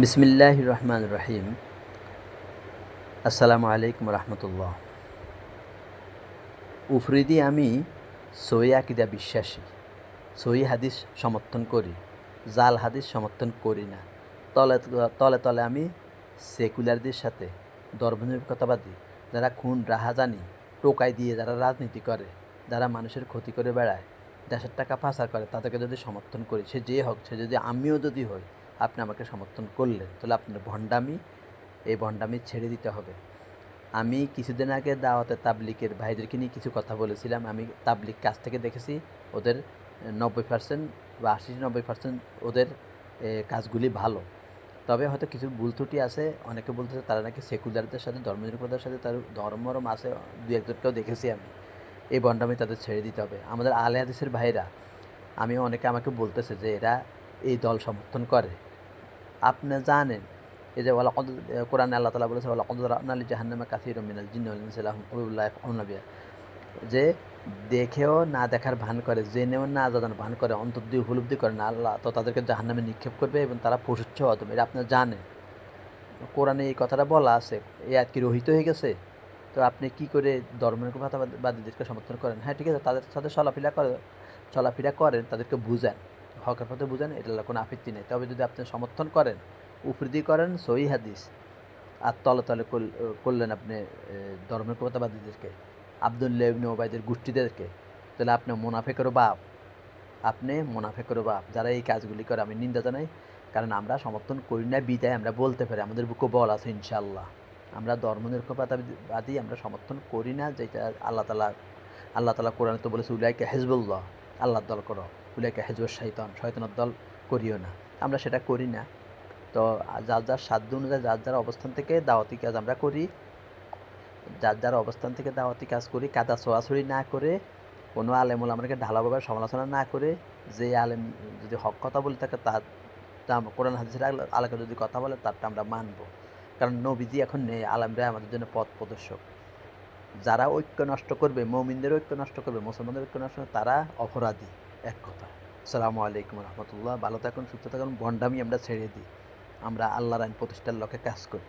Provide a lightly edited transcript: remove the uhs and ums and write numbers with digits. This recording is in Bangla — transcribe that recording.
বিসমিল্লাহির রহমানির রহিম। আসসালামু আলাইকুম রহমতুল্লাহ। উফরিদি আমি সহি আকিদা বিশ্বাসী, সহি হাদিস সমর্থন করি, জাল হাদিস সমর্থন করি না। তলে তলে তলে আমি সেকুলারদের সাথে, ধর্মনিরপেক্ষতাবাদী, যারা খুন রাহাজানি টোকাই দিয়ে যারা রাজনীতি করে, যারা মানুষের ক্ষতি করে বেড়ায়, দেশের টাকা পাচার করে, তাদেরকে যদি সমর্থন করি, সে যে হোক, সে যদি আমিও যদি হই, আপনি আমাকে সমর্থন করলেন, তাহলে আপনার এই ভণ্ডামি ছেড়ে দিতে হবে। আমি কিছুদিন আগে দাওয়াতে তাবলিকের ভাইদেরকে নিয়ে কিছু কথা বলেছিলাম। আমি তাবলিক কাছ থেকে দেখেছি ওদের 90% বা 80-90% ওদের কাজগুলি ভালো। তবে হয়তো কিছু ভুল ত্রুটি আছে। অনেকে বলতেছে তারা নাকি সেকুলারদের সাথে, ধর্মনিরপেক্ষতার সাথে তার ধর্মরম আছে, দু একজনকেও দেখেছি আমি। এই ভণ্ডামি তাদের ছেড়ে দিতে হবে। আমাদের আলে হাদিসের ভাইরা, অনেকে আমাকে বলতেছে যে এরা এই দল সমর্থন করে। আপনি জানেন এই যে কোরআনে আল্লাহ তাআলা বলেছে ওয়ালাকাদ যারা'না লিজাহান্নামা কাসীরাম মিনাল জিন্নি ওয়াল ইনসি লাহুম কুলুবুন লা ইয়াফকাহুনা বিহা, যে দেখেও না দেখার ভান করে, জেনেও না জানার ভান করে, অন্তর দিয়ে উপলব্ধি করে না, আল্লাহ তো তাদেরকে জাহান্নামে নিক্ষেপ করবে এবং তারা পশুচ্ছ অদম। এটা আপনি জানেন, কোরআনে এই কথাটা বলা আছে। এই আয়াত কি রহিত হয়ে গেছে? তো আপনি কি করে ধর্মনিরপেক্ষতাবাদীদেরকে সমর্থন করেন? হ্যাঁ, ঠিক আছে, তাদের সাথে চলাফেরা করেন, তাদেরকে বুঝান, হকের পথে বুঝান, এটা কোনো আপত্তি নেই। তবে যদি আপনি সমর্থন করেন, উফরিদি করেন সহিহ হাদিস, আর তলে তলে করলেন আপনি ধর্মনিরপেক্ষতাবাদীদেরকে, আব্দুল্লাহ ইবনে ওবাইদের গোষ্ঠীদেরকে, তাহলে আপনি মোনাফেকেরও বাপ। যারা এই কাজগুলি করে আমি নিন্দা জানাই। কারণ আমরা সমর্থন করি না বিদায় আমরা বলতে পারি, আমাদের বুকে বল আছে ইনশাআল্লাহ। আমরা ধর্মনিরপেক্ষতাবাদী আমরা সমর্থন করি না, যেটা আল্লাহ তাআলা কোরআনে তো বলেছে উলাইকা হিজবুল্লাহ, আল্লাহর দল করো, উলাইকা হিজবুশ শাইতান, শয়তানের দল করিও না। আমরা সেটা করি না। তো যার যার সাধ্য অনুযায়ী যার যার অবস্থান থেকে দাওয়াতি কাজ আমরা করি, যার যার অবস্থান থেকে দাওয়াতি কাজ করি, কাদা ছোড়াছড়ি না করে, কোনো আলেম ওলামাকে ঢালাওভাবে সমালোচনা না করে, যে আলেম যদি হক কথা বলে থাকে তার কোরআন হাদিসের আলোকে যদি কথা বলে তারটা আমরা মানব। কারণ নবীজি এখন নেই, আলেমরা আমাদের জন্য পথ প্রদর্শক। যারা ঐক্য নষ্ট করবে, মুমিনদের ঐক্য নষ্ট করবে, মুসলমানদের ঐক্য নষ্ট করবে, তারা অপরাধী। এক কথা। আসসালামু আলাইকুম রহমতুল্লাহ। ভালো থাকুন, সুস্থ থাকুন, ভণ্ডামি আমরা ছেড়ে দিই, আমরা আল্লাহর আইন প্রতিষ্ঠার লক্ষ্যে কাজ করি।